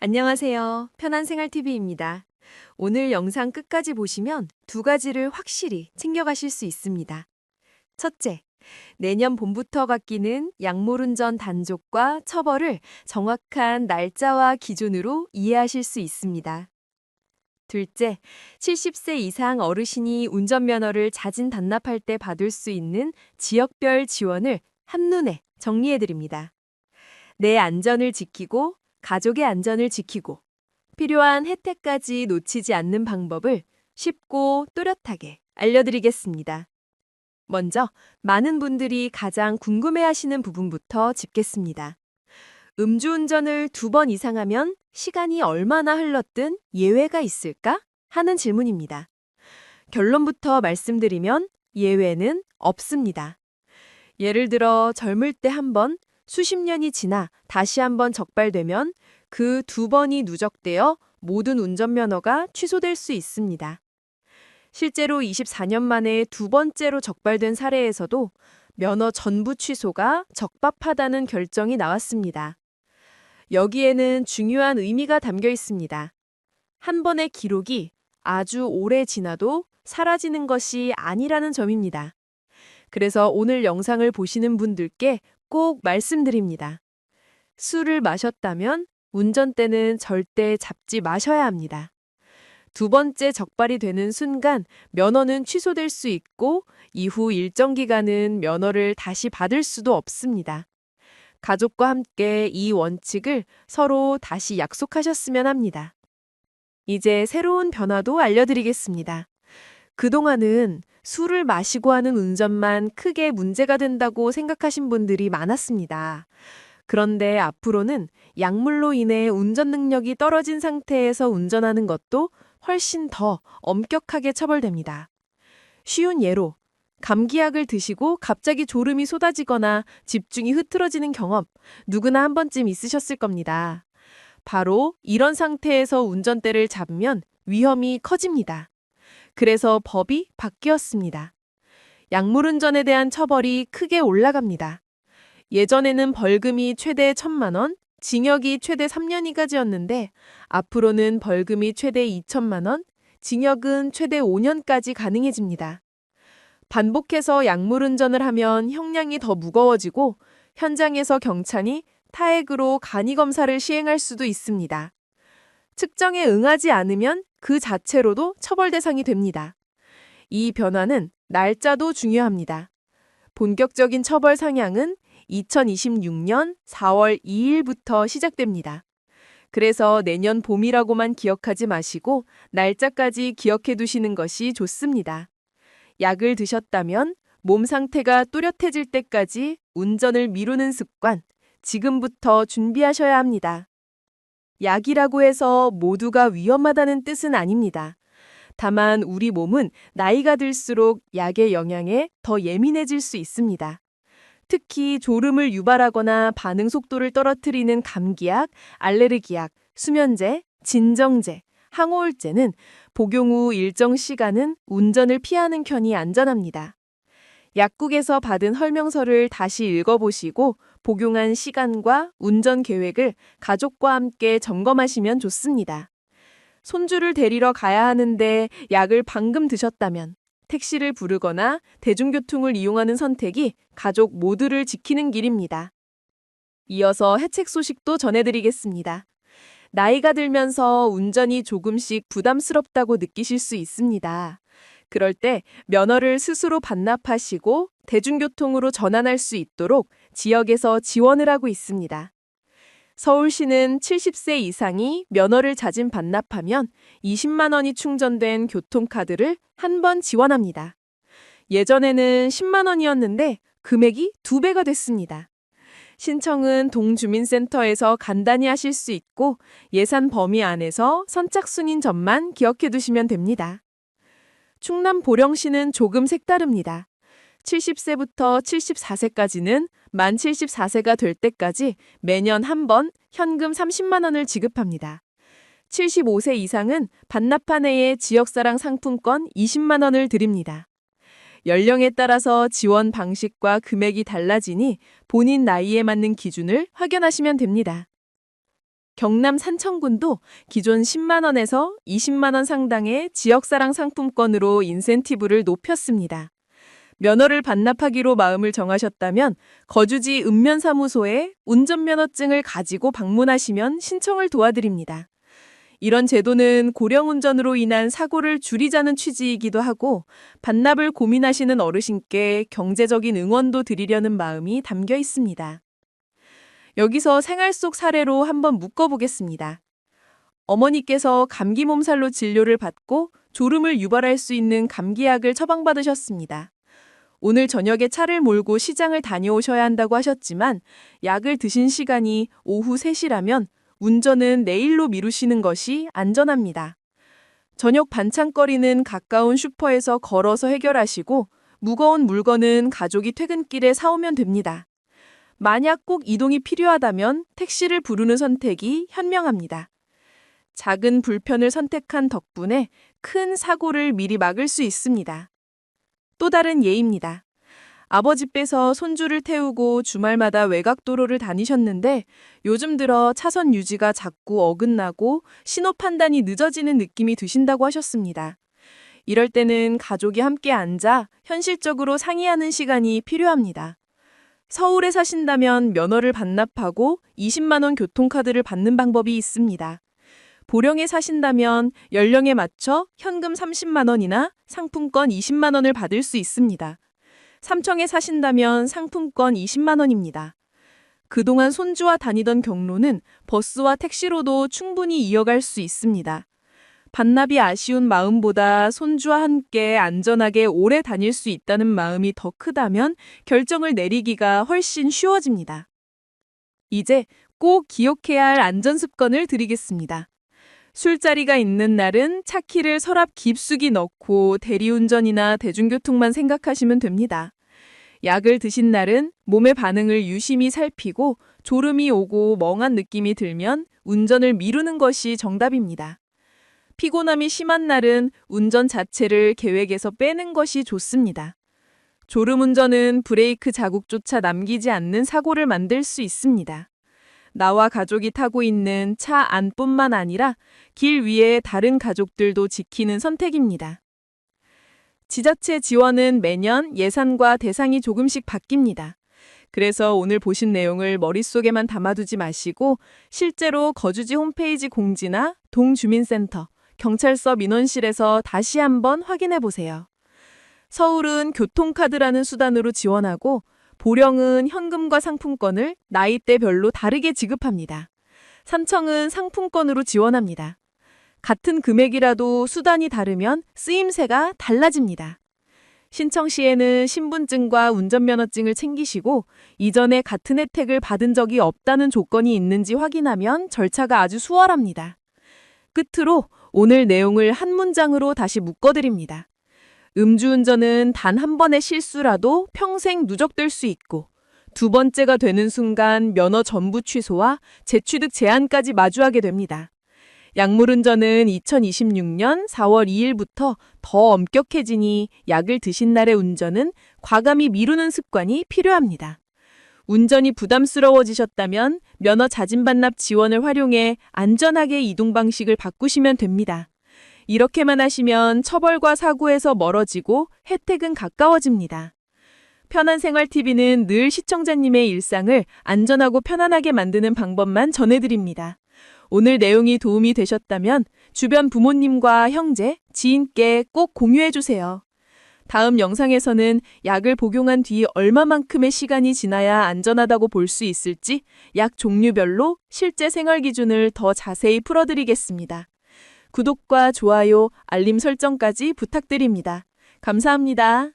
안녕하세요. 편한생활TV입니다. 오늘 영상 끝까지 보시면 두 가지를 확실히 챙겨가실 수 있습니다. 첫째, 내년 봄부터 바뀌는 약물운전 단속과 처벌을 정확한 날짜와 기준으로 이해하실 수 있습니다. 둘째, 70세 이상 어르신이 운전면허를 자진 반납할 때 받을 수 있는 지역별 지원을 한눈에 정리해드립니다. 내 안전을 지키고 가족의 안전을 지키고 필요한 혜택까지 놓치지 않는 방법을 쉽고 또렷하게 알려드리겠습니다. 먼저 많은 분들이 가장 궁금해하시는 부분부터 짚겠습니다. 음주운전을 2번 이상 하면 시간이 얼마나 흘렀든 예외가 있을까? 하는 질문입니다. 결론부터 말씀드리면 예외는 없습니다. 예를 들어 젊을 때 한 번, 수십 년이 지나 다시 한 번 적발되면 그 2번이 누적되어 모든 운전면허가 취소될 수 있습니다. 실제로 24년 만에 2번째로 적발된 사례에서도 면허 전부 취소가 적법하다는 결정이 나왔습니다. 여기에는 중요한 의미가 담겨 있습니다. 한 번의 기록이 아주 오래 지나도 사라지는 것이 아니라는 점입니다. 그래서 오늘 영상을 보시는 분들께 꼭 말씀드립니다. 술을 마셨다면 운전대는 절대 잡지 마셔야 합니다. 2번째 적발이 되는 순간 면허는 취소될 수 있고 이후 일정 기간은 면허를 다시 받을 수도 없습니다. 가족과 함께 이 원칙을 서로 다시 약속하셨으면 합니다. 이제 새로운 변화도 알려드리겠습니다. 그동안은 술을 마시고 하는 운전만 크게 문제가 된다고 생각하신 분들이 많았습니다. 그런데 앞으로는 약물로 인해 운전 능력이 떨어진 상태에서 운전하는 것도 훨씬 더 엄격하게 처벌됩니다. 쉬운 예로 감기약을 드시고 갑자기 졸음이 쏟아지거나 집중이 흐트러지는 경험 누구나 한 번쯤 있으셨을 겁니다. 바로 이런 상태에서 운전대를 잡으면 위험이 커집니다. 그래서 법이 바뀌었습니다. 약물운전에 대한 처벌이 크게 올라갑니다. 예전에는 벌금이 최대 1,000만 원, 징역이 최대 3년이까지였는데 앞으로는 벌금이 최대 2천만 원, 징역은 최대 5년까지 가능해집니다. 반복해서 약물운전을 하면 형량이 더 무거워지고 현장에서 경찰이 타액으로 간이검사를 시행할 수도 있습니다. 측정에 응하지 않으면 그 자체로도 처벌 대상이 됩니다. 이 변화는 날짜도 중요합니다. 본격적인 처벌 상향은 2026년 4월 2일부터 시작됩니다. 그래서 내년 봄이라고만 기억하지 마시고 날짜까지 기억해 두시는 것이 좋습니다. 약을 드셨다면 몸 상태가 또렷해질 때까지 운전을 미루는 습관, 지금부터 준비하셔야 합니다. 약이라고 해서 모두가 위험하다는 뜻은 아닙니다. 다만 우리 몸은 나이가 들수록 약의 영향에 더 예민해질 수 있습니다. 특히 졸음을 유발하거나 반응 속도를 떨어뜨리는 감기약, 알레르기약, 수면제, 진정제, 항우울제는 복용 후 일정 시간은 운전을 피하는 편이 안전합니다. 약국에서 받은 설명서를 다시 읽어보시고 복용한 시간과 운전 계획을 가족과 함께 점검하시면 좋습니다. 손주를 데리러 가야 하는데 약을 방금 드셨다면 택시를 부르거나 대중교통을 이용하는 선택이 가족 모두를 지키는 길입니다. 이어서 혜택 소식도 전해드리겠습니다. 나이가 들면서 운전이 조금씩 부담스럽다고 느끼실 수 있습니다. 그럴 때 면허를 스스로 반납하시고 대중교통으로 전환할 수 있도록 지역에서 지원을 하고 있습니다. 서울시는 70세 이상이 면허를 자진 반납하면 20만 원이 충전된 교통카드를 한 번 지원합니다. 예전에는 10만 원이었는데 금액이 2배가 됐습니다. 신청은 동주민센터에서 간단히 하실 수 있고 예산 범위 안에서 선착순인 점만 기억해 두시면 됩니다. 충남 보령시는 조금 색다릅니다. 70세부터 74세까지는 만 74세가 될 때까지 매년 한 번 현금 30만 원을 지급합니다. 75세 이상은 반납한 해에 지역사랑 상품권 20만 원을 드립니다. 연령에 따라서 지원 방식과 금액이 달라지니 본인 나이에 맞는 기준을 확인하시면 됩니다. 경남 산청군도 기존 10만 원에서 20만 원 상당의 지역사랑 상품권으로 인센티브를 높였습니다. 면허를 반납하기로 마음을 정하셨다면 거주지 읍면사무소에 운전면허증을 가지고 방문하시면 신청을 도와드립니다. 이런 제도는 고령운전으로 인한 사고를 줄이자는 취지이기도 하고 반납을 고민하시는 어르신께 경제적인 응원도 드리려는 마음이 담겨 있습니다. 여기서 생활 속 사례로 한번 묶어보겠습니다. 어머니께서 감기 몸살로 진료를 받고 졸음을 유발할 수 있는 감기약을 처방받으셨습니다. 오늘 저녁에 차를 몰고 시장을 다녀오셔야 한다고 하셨지만 약을 드신 시간이 오후 3시라면 운전은 내일로 미루시는 것이 안전합니다. 저녁 반찬거리는 가까운 슈퍼에서 걸어서 해결하시고 무거운 물건은 가족이 퇴근길에 사오면 됩니다. 만약 꼭 이동이 필요하다면 택시를 부르는 선택이 현명합니다. 작은 불편을 선택한 덕분에 큰 사고를 미리 막을 수 있습니다. 또 다른 예입니다. 아버지 께서 손주를 태우고 주말마다 외곽도로를 다니셨는데 요즘 들어 차선 유지가 자꾸 어긋나고 신호 판단이 늦어지는 느낌이 드신다고 하셨습니다. 이럴 때는 가족이 함께 앉아 현실적으로 상의하는 시간이 필요합니다. 서울에 사신다면 면허를 반납하고 20만 원 교통카드를 받는 방법이 있습니다. 보령에 사신다면 연령에 맞춰 현금 30만 원이나 상품권 20만 원을 받을 수 있습니다. 삼청에 사신다면 상품권 20만 원입니다. 그동안 손주와 다니던 경로는 버스와 택시로도 충분히 이어갈 수 있습니다. 반납이 아쉬운 마음보다 손주와 함께 안전하게 오래 다닐 수 있다는 마음이 더 크다면 결정을 내리기가 훨씬 쉬워집니다. 이제 꼭 기억해야 할 안전습관을 드리겠습니다. 술자리가 있는 날은 차키를 서랍 깊숙이 넣고 대리운전이나 대중교통만 생각하시면 됩니다. 약을 드신 날은 몸의 반응을 유심히 살피고 졸음이 오고 멍한 느낌이 들면 운전을 미루는 것이 정답입니다. 피곤함이 심한 날은 운전 자체를 계획에서 빼는 것이 좋습니다. 졸음운전은 브레이크 자국조차 남기지 않는 사고를 만들 수 있습니다. 나와 가족이 타고 있는 차 안뿐만 아니라 길 위에 다른 가족들도 지키는 선택입니다. 지자체 지원은 매년 예산과 대상이 조금씩 바뀝니다. 그래서 오늘 보신 내용을 머릿속에만 담아두지 마시고 실제로 거주지 홈페이지 공지나 동주민센터, 경찰서 민원실에서 다시 한번 확인해 보세요. 서울은 교통카드라는 수단으로 지원하고 보령은 현금과 상품권을 나이대별로 다르게 지급합니다. 삼청은 상품권으로 지원합니다. 같은 금액이라도 수단이 다르면 쓰임새가 달라집니다. 신청 시에는 신분증과 운전면허증을 챙기시고 이전에 같은 혜택을 받은 적이 없다는 조건이 있는지 확인하면 절차가 아주 수월합니다. 끝으로 오늘 내용을 한 문장으로 다시 묶어드립니다. 음주운전은 단 한 번의 실수라도 평생 누적될 수 있고 두 번째가 되는 순간 면허 전부 취소와 재취득 제한까지 마주하게 됩니다. 약물운전은 2026년 4월 2일부터 더 엄격해지니 약을 드신 날의 운전은 과감히 미루는 습관이 필요합니다. 운전이 부담스러워지셨다면 면허 자진 반납 지원을 활용해 안전하게 이동 방식을 바꾸시면 됩니다. 이렇게만 하시면 처벌과 사고에서 멀어지고 혜택은 가까워집니다. 편한생활TV는 늘 시청자님의 일상을 안전하고 편안하게 만드는 방법만 전해드립니다. 오늘 내용이 도움이 되셨다면 주변 부모님과 형제, 지인께 꼭 공유해주세요. 다음 영상에서는 약을 복용한 뒤 얼마만큼의 시간이 지나야 안전하다고 볼 수 있을지 약 종류별로 실제 생활 기준을 더 자세히 풀어드리겠습니다. 구독과 좋아요, 알림 설정까지 부탁드립니다. 감사합니다.